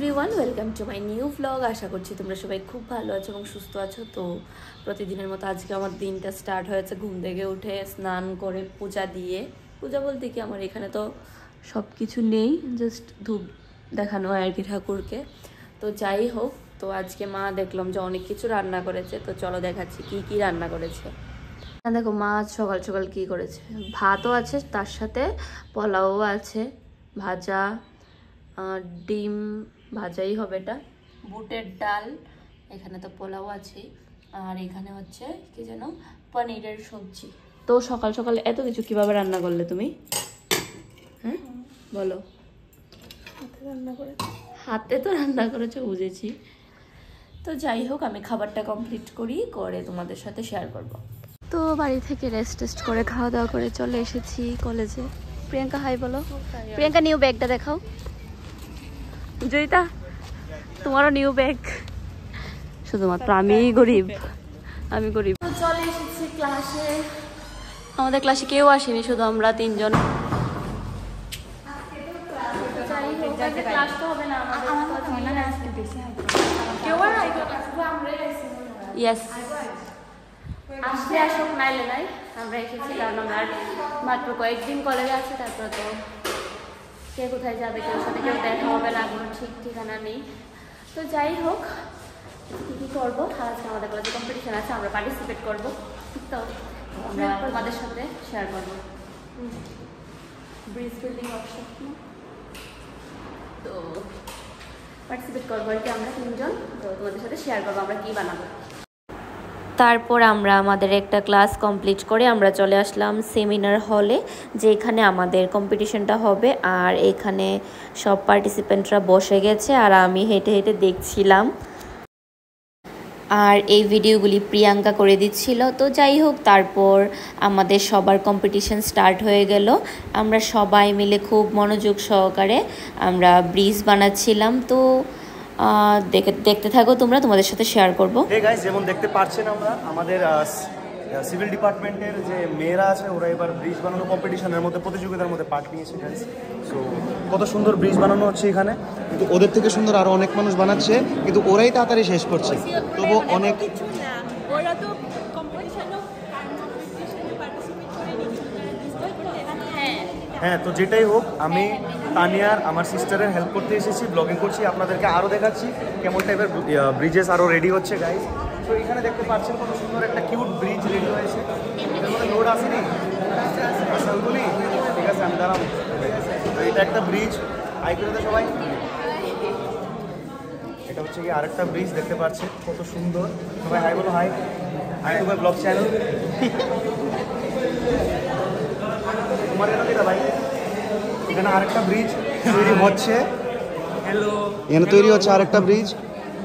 Everyone, welcome to my new blog. আশা করছি তোমরা সবাই খুব ভালো আছো এবং সুস্থ আছো। তো প্রতিদিনের মতো আজকে আমার দিনটা স্টার্ট হয়েছে ঘুম থেকে উঠে স্নান করে পূজা দিয়ে। পূজা বলতে কি আমার এখানে তো সব কিছু নেই, জাস্ট ধূপ দেখানো হয় আর কি ঠাকুরকে। তো যাই হোক, তো আজকে মা দেখলাম যে অনেক কিছু রান্না করেছে, তো চলো দেখাচ্ছি কি কি রান্না করেছে। দেখো মা সকাল সকাল কি করেছে, ভাতও আছে, তার সাথে পোলাও আছে, ভাজা, ডিম ভাজাই হবে, এটা বুটের ডাল, এখানে তো পোলাও আছে, আর এখানে হচ্ছে কি যেন পনিরের সবজি। তো সকাল সকাল এত কিছু কিভাবে রান্না করলে তুমি? হ্যাঁ বলো। হাতে তো রান্না করেছো, বুঝেছি। তো যাই হোক, আমি খাবারটা কমপ্লিট করে তোমাদের সাথে শেয়ার করব। তো বাড়ি থেকে রেস্ট করে খাওয়া দাওয়া করে চলে এসেছি কলেজে। প্রিয়াঙ্কা হাই বলো। প্রিয়াঙ্কা নিউ ব্যাগটা দেখাও। জয়িতা তোমারও নিউ ব্যাগ। শুধুমাত্র আমিই গরিব, আমি গরিব। চলে এসেছি ক্লাসে। আমাদের ক্লাসে কেউ আসেনি, শুধু আমরা তিনজন। ইয়েস, আসলে আসুক, নাইলে নাই। আমরা এসেছি কারণ আমরা মাত্র কয়েকদিন কলেজে আছি, তারপর তো কে কোথায় যাবে, কেউ সাথে কেউ দেখা হবে না, কোনো ঠিক ঠিকানা নেই। তো যাই হোক, কী কী করবো, আজকে আমাদের কলেজে কম্পিটিশান আছে, আমরা পার্টিসিপেট করবো, তো আমরা তোমাদের সাথে শেয়ার করবো। ব্রিজ বিল্ডিং ওয়ার্কশপ, তো পার্টিসিপেট করবো আর কি আমরা তিনজন। তো তোমাদের সাথে শেয়ার করবো আমরা কী বানাবো। তারপর আমরা আমাদের একটা ক্লাস কমপ্লিট করে আমরা চলে আসলাম সেমিনার হলে, যেখানে আমাদের কম্পিটিশনটা হবে। আর এখানে সব পার্টিসিপেন্টরা বসে গেছে আর আমি হেঁটে হেঁটে দেখছিলাম, আর এই ভিডিওগুলি প্রিয়াঙ্কা করে দিচ্ছিল। তো যাই হোক, তারপর আমাদের সবার কম্পিটিশন স্টার্ট হয়ে গেল। আমরা সবাই মিলে খুব মনোযোগ সহকারে আমরা ব্রিজ বানাচ্ছিলাম। তো দেখতে থাকো তোমরা, তোমাদের সাথে শেয়ার করবো। গাইস, যেমন দেখতে পাচ্ছেন আমরা আমাদের সিভিল ডিপার্টমেন্টের যে মেয়েরা আছে, ওরা এবার ব্রিজ বানানো কম্পিটিশনের মধ্যে, প্রতিযোগিতার মধ্যে পার্ট নিয়েছে গাইস। সো কত সুন্দর ব্রিজ বানানো হচ্ছে এখানে, কিন্তু ওদের থেকে সুন্দর আরো অনেক মানুষ বানাচ্ছে, কিন্তু ওরাই তাড়াতাড়ি শেষ করছে। তবু অনেক হ্যাঁ, তো যেটাই হোক, আমি তানিয়ার আমার সিস্টারের হেল্প করতে এসেছি, ব্লগিং করছি, আপনাদেরকে আরও দেখাচ্ছি কেমন টাইপের ব্রিজেস আরও রেডি হচ্ছে গাইস। তো এখানে দেখতে পাচ্ছেন কত সুন্দর একটা কিউট ব্রিজ রেডি হয়েছে। এর মধ্যে লোড আসেনি, ঠিক আছে, আমি দাঁড়াবো। তো এটা একটা ব্রিজ, হাই করে দেয় সবাই। এটা হচ্ছে কি আরেকটা ব্রিজ, দেখতে পাচ্ছেন কত সুন্দর। সবাই হাই বলো। হাই, ইউটিউবের ব্লগ চ্যানেল তোমার এটা ভাই। এখানে আরেকটা ব্রিজ তৈরি হচ্ছে, এখানে তৈরি হচ্ছে আরেকটা ব্রিজ,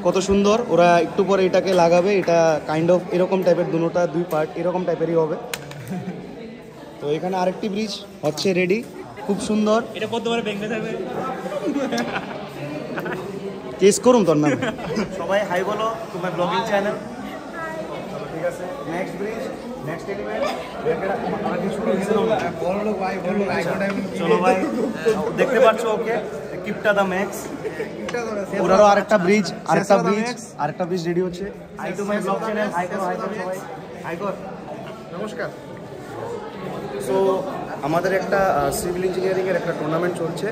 কত সুন্দর। ওরা একটু পরে এটাকে লাগাবে, এটা কাইন্ড অফ এরকম টাইপের, দুই পার্ট এরকম টাইপেরই হবে। তো এখানে আরেকটি ব্রিজ হচ্ছে রেডি, খুব সুন্দর। এটা কতবার ভেঙে যাবে, কেস করুন তোর নাম। সবাই হাই বলো, তোমার ব্লগিং চ্যানেল। ঠিক আছে, নেক্সট ব্রিজ, নেক্সট এলিমেন্ট। চলো ভাই, দেখতে পাচ্ছ ওকে, কিপটা দা ম্যাক্স। ওরারও আরেকটা ব্রিজ রেডি হচ্ছে। Hi to my blog channel, hi করো সবাই, হাই কর, নমস্কার। সো আমাদের একটা সিভিল ইঞ্জিনিয়ারিং এর একটা টুর্নামেন্ট চলছে।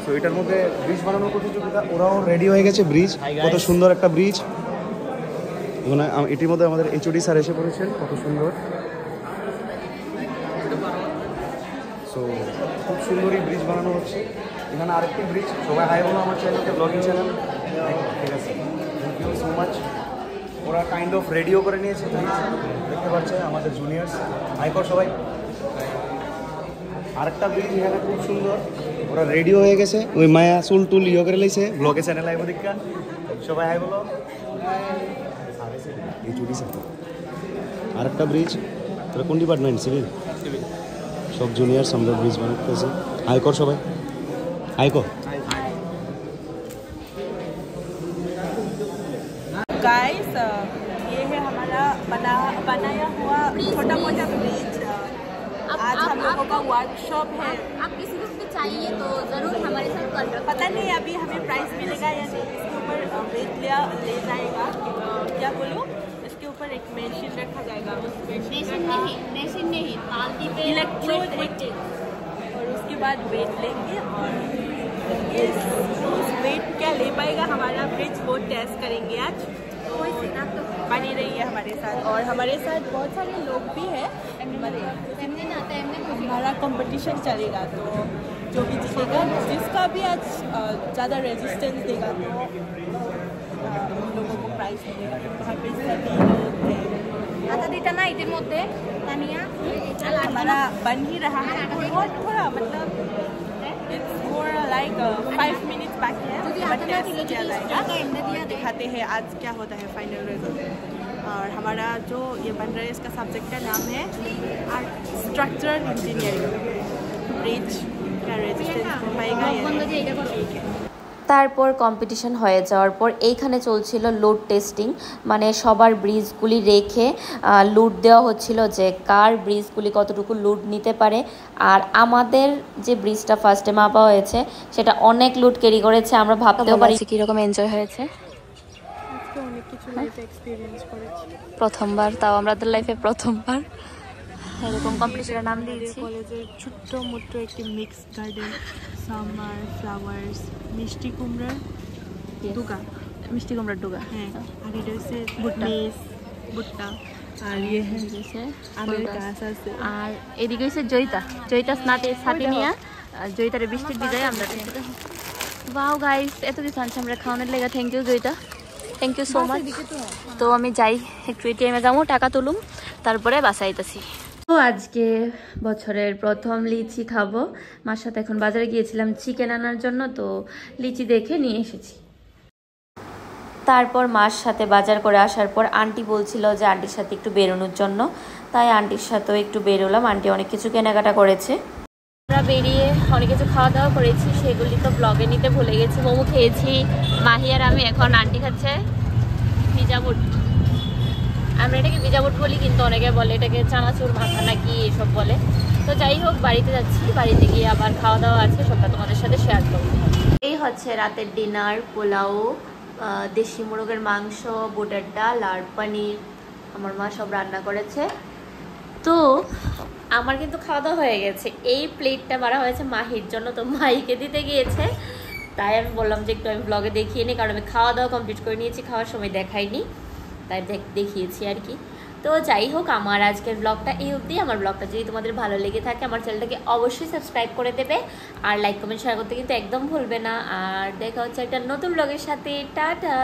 সো এটার মধ্যে ব্রিজ বানানোর প্রতিযোগিতা, ওরাও রেডি হয়ে গেছে ব্রিজ, কত সুন্দর একটা ব্রিজ। মানে এটির মধ্যে আমাদের এইচওডি স্যার এসে পড়েছেন, কত সুন্দর। সো খুব সুন্দরই ব্রিজ বানানো হচ্ছে। এখানে আরেকটি ব্রিজ, সবাই হাই বলো আমার চ্যানেলকে, ব্লগিং চ্যানেল। ঠিক আছে, থ্যাংক ইউ সো মাচ। ওরা কাইন্ড অফ রেডিও করে নিয়েছে, দেখতে পাচ্ছে আমাদের জুনিয়র্স। হাই কর সবাই। আরেকটা ব্রিজ এখানে খুব সুন্দর, ওরা রেডিও হয়ে গেছে। ওই মায়া চুল টুল ইয়ে করে লাইছে, ব্লগে চ্যানেল আইব দীক্ষা। সবাই হাই বলো। আরেকটা ব্রিজ, তোরা কোন ডিপার্টমেন্ট? সিভিল। সব জুনিয়র্স আমরা ব্রিজ বানাতেছি। হাই কর সবাই, হাই কর। गाइस, ये है हमारा बनाया हुआ छोटा मोटा ब्रिज। आज हम लोगों का वर्कशॉप है। आप किसी को चाहिए तो जरूर हमारे साथ कॉल करें। पता नहीं अभी हमें प्राइस मिलेगा या नहीं। ले जाएगा, क्या बोलूँ, इसके ऊपर एक मशीन रखा जाएगा, उस मशीन नहीं बाल्टी पे इलेक्ट्रोड और उसके बाद वेट लेंगे और उस वेट क्या ले पाएगा हमारा ब्रिज, वो टेस्ट करेंगे आज। तो बनी रही है हमारे साथ, और हमारे साथ बहुत सारे लोग भी हैं, हमारा कंपटीशन चलेगा। तो जो भी जीतेगा, जिसका भी आज ज़्यादा रेजिस्टेंस देगा तो उन लोगों को प्राइज मिलेगा। वहाँ पे सभी लोग हैं। ना इतिमध्ये तानिया हमारा बन ही रहा है, बहुत थोड़ा मतलब इट्स मोर लाइक 5 मिनट्स बाकी है, बट टेस्ट किया जाएगा। दिखाते हैं आज क्या होता है फाइनल रिजल्ट। और हमारा जो ये बन रहा है इसका सब्जेक्ट का नाम है स्ट्रक्चरल इंजीनियरिंग। ब्रिज का रेजिस्टेंस पाएगा या नहीं। তারপর কম্পিটিশন হয়ে যাওয়ার পর এইখানে চলছিল লোড টেস্টিং, মানে সবার ব্রিজগুলি রেখে লোড দেওয়া হচ্ছিল যে কার ব্রিজগুলি কতটুকু লোড নিতে পারে। আর আমাদের যে ব্রিজটা ফার্স্টে মাপা হয়েছে সেটা অনেক লোড ক্যারি করেছে, আমরা ভাবতেও পারি কীরকম এনজয় হয়েছে। অনেক কিছু লাইফে এক্সপিরিয়েন্স করেছি, প্রথমবার, তাও আমাদের লাইফে প্রথমবার এরকম কম্পিটিশনের নাম দিয়েছি। কলেজের ছোট্ট মোট্ট একটি মিক্সড গার্ডেন, সামার ফ্লাওয়ার্স, মিষ্টি কুমড়ার ডুগা, মিষ্টি কুমড়ার ডুগা, হ্যাঁ, আর এটা হচ্ছে ভুট্টা, আর ইয়ে হচ্ছে আমের গাছ আছে। আর এদিকে হচ্ছে জয়িতা স্নাতে সাথে নিয়ে জয়িতারে বৃষ্টির বিদায় আমরা। ওয়াও গাইস, এত কিছু আনছে আমরা খাওয়ানোর লেগে। Thank you Joyita, thank you so much. তো আমি যাই একটু এটিএমে যাবো, টাকা তুলুম, তারপরে বাসাইতেছি। তো আজকে বছরের প্রথম লিচি খাবো। মার সাথে এখন বাজারে গিয়েছিলাম চিকেন আনার জন্য, তো লিচি দেখে নিয়ে এসেছি। তারপর মার সাথে বাজার করে আসার পর আন্টি বলছিল যে আন্টির সাথে একটু বেরোনোর জন্য, তাই আন্টির সাথেও একটু বেরোলাম। আন্টি অনেক কিছু কেনাকাটা করেছে। আমরা বেরিয়ে অনেক কিছু খাওয়া দাওয়া করেছি, সেগুলি তো ব্লগে নিতে ভুলে গেছি। মোমো খেয়েছি মাহি আর আমি, এখন আন্টি খাচ্ছে পিজা বুট। আমরা এটাকে পিজা বুট বলি, কিন্তু অনেকে বলে এটাকে চানাচুর মাখা নাকি এসব বলে। তো যাই হোক, বাড়িতে যাচ্ছি, বাড়িতে গিয়ে আবার খাওয়া দাওয়া আছে, সবটা তোমাদের সাথে শেয়ার করবো। এই হচ্ছে রাতের ডিনার, পোলাও, দেশি মোরগের মাংস, বুটের ডাল আর পনির আমার মা সব রান্না করেছে। তো আমার কিন্তু খাওয়া দাওয়া হয়ে গেছে। এই প্লেটটা মারা হয়েছে মাহির জন্য, তো মাহিকে দিতে গিয়েছে, তাই আমি বললাম যে একটু আমি ব্লগে দেখিয়ে নিই, কারণ আমি খাওয়া দাওয়া কমপ্লিট করে নিয়েছি, খাওয়ার সময় দেখাইনি, তাই দেখিয়েছি আর কি। তো যাই হোক, আমার আজকের ব্লগটা এই অবধি। আমার ব্লগটা যদি তোমাদের ভালো লেগে থাকে আমার চ্যানেলটাকে অবশ্যই সাবস্ক্রাইব করে দেবে, আর লাইক কমেন্ট শেয়ার করতে কিন্তু একদম ভুলবে না। আর দেখা হচ্ছে একটা নতুন ব্লগের সাথে। টাটা।